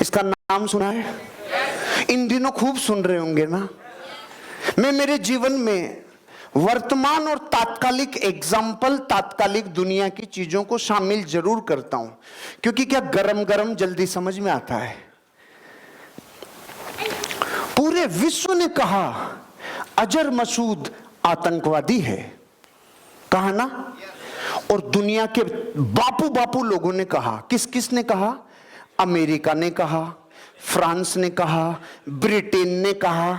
इसका नाम सुना है? इन दिनों खूब सुन रहे होंगे ना। मैं मेरे जीवन में वर्तमान और तात्कालिक एग्जाम्पल, तात्कालिक दुनिया की चीजों को शामिल जरूर करता हूं, क्योंकि क्या गरम गरम जल्दी समझ में आता है। पूरे विश्व ने कहा अजहर मसूद आतंकवादी है, कहा ना। और दुनिया के बापू बापू लोगों ने कहा। किस किस ने कहा? अमेरिका ने कहा, फ्रांस ने कहा, ब्रिटेन ने कहा,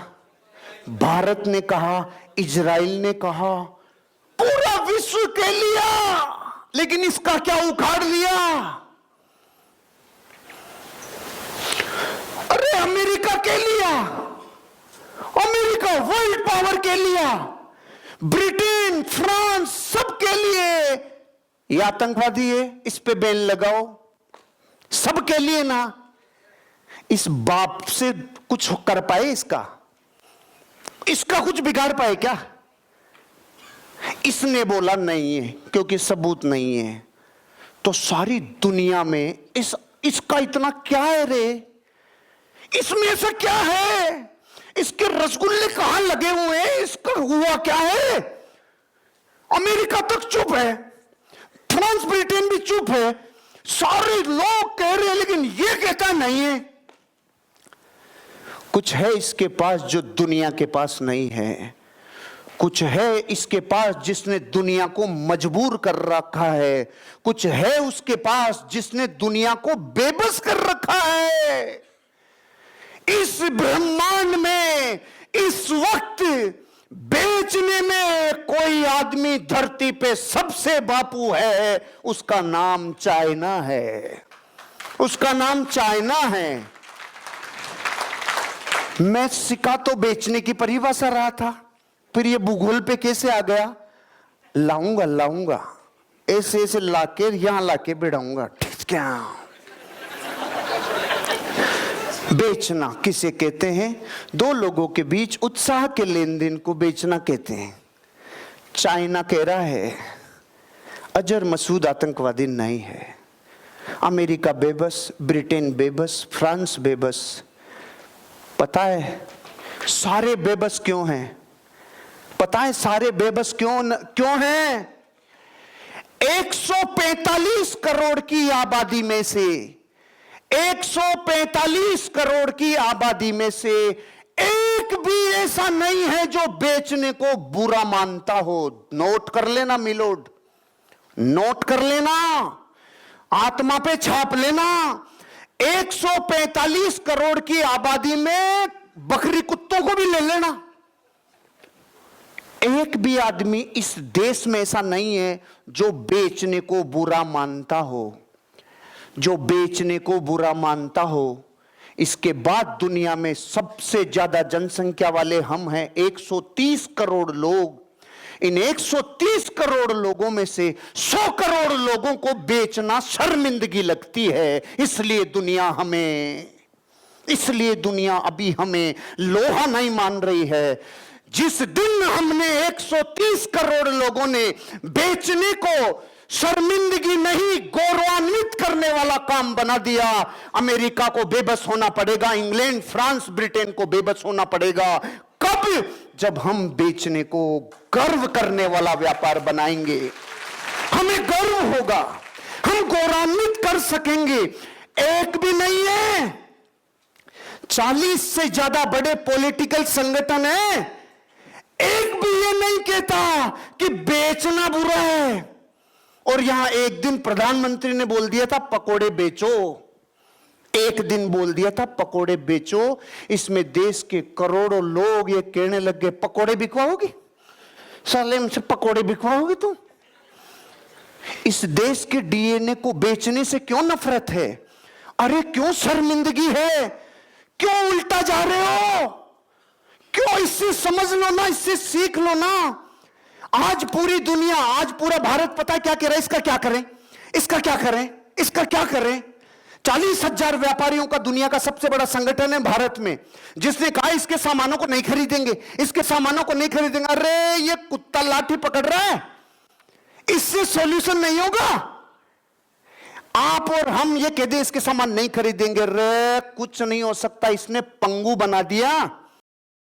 भारत ने कहा, इजराइल ने कहा, पूरा विश्व कह लिया। लेकिन इसका क्या उखाड़ लिया? अरे अमेरिका कह लिया, अमेरिका वर्ल्ड पावर कह लिया, ब्रिटेन, फ्रांस सब के लिए ये आतंकवादी है, इस पे बैन लगाओ, सब के लिए ना। इस बाप से कुछ कर पाए? इसका कुछ बिगाड़ पाए क्या? इसने बोला नहीं है क्योंकि सबूत नहीं है। तो सारी दुनिया में इसका इतना क्या है रे? इसमें ऐसा क्या है? इसके रसगुल्ले कहां लगे हुए हैं? इसका हुआ क्या है? अमेरिका तक चुप है, फ्रांस ब्रिटेन भी चुप है, सारे लोग कह रहे हैं, लेकिन ये कहता नहीं है। कुछ है इसके पास जो दुनिया के पास नहीं है। कुछ है इसके पास जिसने दुनिया को मजबूर कर रखा है। कुछ है उसके पास जिसने दुनिया को बेबस कर रखा है। इस ब्रह्मांड में इस वक्त बेचने में कोई आदमी धरती पे सबसे बापू है, उसका नाम चाइना है। उसका नाम चाइना है। मैं सिक्का तो बेचने की परिभाषा रहा था, फिर ये भूगोल पे कैसे आ गया? लाऊंगा ऐसे ऐसे लाके यहां लाके बिठाऊंगा। ठीक क्या? बेचना किसे कहते हैं? दो लोगों के बीच उत्साह के लेन देन को बेचना कहते हैं। चाइना कह रहा है अजहर मसूद आतंकवादी नहीं है। अमेरिका बेबस, ब्रिटेन बेबस, फ्रांस बेबस। पता है सारे बेबस क्यों हैं? पता है सारे बेबस क्यों हैं? 145 करोड़ की आबादी में से 145 करोड़ की आबादी में से एक भी ऐसा नहीं है जो बेचने को बुरा मानता हो। नोट कर लेना मिलोड, नोट कर लेना, आत्मा पे छाप लेना। 145 करोड़ की आबादी में बकरी कुत्तों को भी ले लेना। एक भी आदमी इस देश में ऐसा नहीं है जो बेचने को बुरा मानता हो, जो बेचने को बुरा मानता हो। इसके बाद दुनिया में सबसे ज्यादा जनसंख्या वाले हम हैं, 130 करोड़ लोग। इन 130 करोड़ लोगों में से 100 करोड़ लोगों को बेचना शर्मिंदगी लगती है। इसलिए दुनिया अभी हमें लोहा नहीं मान रही है। जिस दिन हमने 130 करोड़ लोगों ने बेचने को शर्मिंदगी नहीं, गौरवान्वित करने वाला काम बना दिया, अमेरिका को बेबस होना पड़ेगा, इंग्लैंड, फ्रांस, ब्रिटेन को बेबस होना पड़ेगा। कब? जब हम बेचने को गर्व करने वाला व्यापार बनाएंगे। हमें गर्व होगा, हम गौरवान्वित कर सकेंगे। एक भी नहीं है, 40 से ज्यादा बड़े पॉलिटिकल संगठन हैं, एक भी ये नहीं कहता कि बेचना बुरा है। और यहां एक दिन प्रधानमंत्री ने बोल दिया था पकोड़े बेचो, एक दिन बोल दिया था पकोड़े बेचो। इसमें देश के करोड़ों लोग ये कहने लग गए पकोड़े बिकवाओगी? साले हमसे पकोड़े बिकवाओगी तुम? इस देश के डीएनए को बेचने से क्यों नफरत है? अरे क्यों शर्मिंदगी है? क्यों उल्टा जा रहे हो? क्यों? इससे समझ लो ना, इससे सीख लो ना। आज पूरी दुनिया, आज पूरा भारत पता है क्या कह रहा है? इसका क्या करें, इसका क्या करें, इसका क्या करें? 40,000 व्यापारियों का दुनिया का सबसे बड़ा संगठन है भारत में, जिसने कहा इसके सामानों को नहीं खरीदेंगे, इसके सामानों को नहीं खरीदेंगे। अरे ये कुत्ता लाठी पकड़ रहा है, इससे सॉल्यूशन नहीं होगा। आप और हम ये कह दे इसके सामान नहीं खरीदेंगे, रे कुछ नहीं हो सकता, इसने पंगु बना दिया।